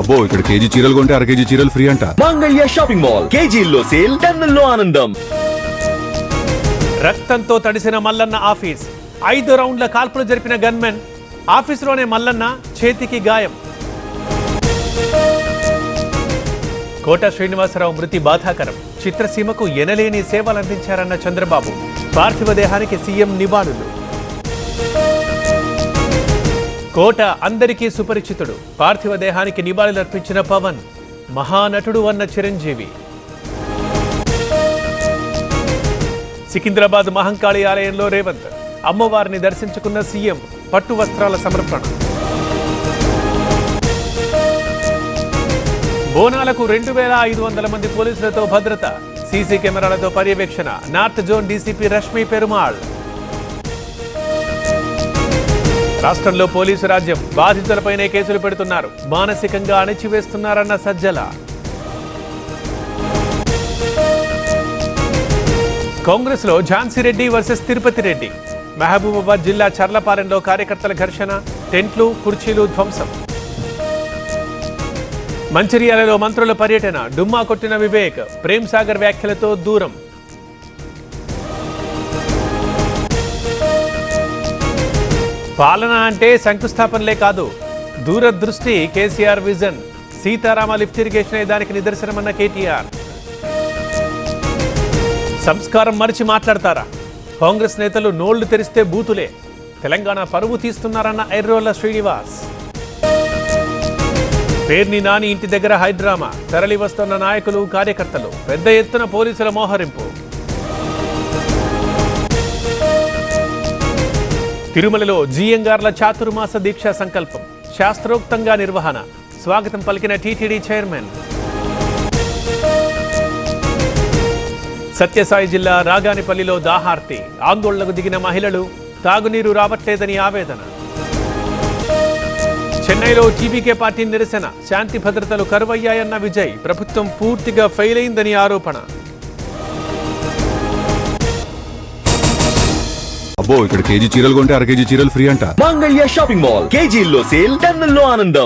అబ్బో ఇక్కడ కేజీ చీరలు కొంటే అర కేజీ చీరలు ఫ్రీ అంట. మంగళ్య షాపింగ్ మాల్ కేజీల్లో సేల్, టన్నుల్లో ఆనందం. రక్తంతో తడిసిన మల్లన్న ఆఫీస్ 5 రౌండ్ల కాల్పులు జరిపిన గన్మెన్ ఆఫీసులోనే మల్లన్న చేతికి గాయం. కోట శ్రీనివాసరావు మృతి బాధాకరం. చిత్రసీమకు ఎనలేని సేవలందించారన్న చంద్రబాబు. పార్థివ దేహానికి సీఎం నివాళులు. కోట అందరికీ సుపరిచితుడు. పార్థివ దేహానికి నివాళులర్పించిన పవన్. మహానటుడు అన్న చిరంజీవి. సికింద్రాబాద్ మహంకాళి ఆలయంలో రేవంత్ అమ్మవారిని దర్శించుకున్న సీఎం. పట్టు వస్త్రాల సమర్పణ. బోనాలకు 2500 మంది పోలీసులతో భద్రత. సీసీ కెమెరాలతో పర్యవేక్షణ. North zone DCP Rashmi Perumal. రాష్ట్రంలో పోలీసు రాజ్యం. బాధితులపైనే కేసులు పెడుతున్నారు. మానసికంగా అణిచివేస్తున్నారన్న సజ్జల. కాంగ్రెస్ లో ఝాన్సీ రెడ్డి వర్సెస్ తిరుపతి రెడ్డి. మహబూబాబాద్ జిల్లా చర్లపాలెంలో కార్యకర్తల ఘర్షణ. టెంట్లు, కుర్చీలు ధ్వంసం. మంచిర్యాలలో మంత్రుల పర్యటన. డుమ్మా కొట్టిన వివేక్. ప్రేమ్ సాగర్ వ్యాఖ్యలతో దూరం. పాలన అంటే శంకుస్థాపనలే కాదు, దూరదృష్టి KCR vision. Sitarama lift irrigation దానికి నిదర్శనమన్న కేటీఆర్. సంస్కారం మరిచి మాట్లాడతారా? కాంగ్రెస్ నేతలు నోళ్లు తెరిస్తే బూతులే. తెలంగాణ పరువు తీస్తున్నారన్న ఎర్రోళ్ల శ్రీనివాస్. పేర్ని నాని ఇంటి దగ్గర హైడ్రామా. తరలి వస్తున్న నాయకులు, కార్యకర్తలు. పెద్ద ఎత్తున పోలీసుల మోహరింపు. తిరుమలలో జీఎంగార్ల చాతుర్మాస దీక్షా సంకల్పం. శాస్త్రోక్తంగా నిర్వహణ. స్వాగతం పలికిన టీటీడీ చైర్మన్. సత్యసాయి జిల్లా రాగానిపల్లిలో దాహార్తి. ఆందోళనకు దిగిన మహిళలు. తాగునీరు రావట్లేదని ఆవేదన. చెన్నైలో టీబీకే పార్టీ నిరసన. శాంతి భద్రతలు కరువయ్యాయన్న విజయ్. ప్రభుత్వం పూర్తిగా ఫెయిల్ అయిందని ఆరోపణ. అబ్బో ఇక్కడ కేజీ చీరలు కొంటే అర కేజీ చీరలు ఫ్రీ అంట. మంగళ్య షాపింగ్ మాల్ కేజీల్లో సేల్, టన్నుల్లో ఆనందం.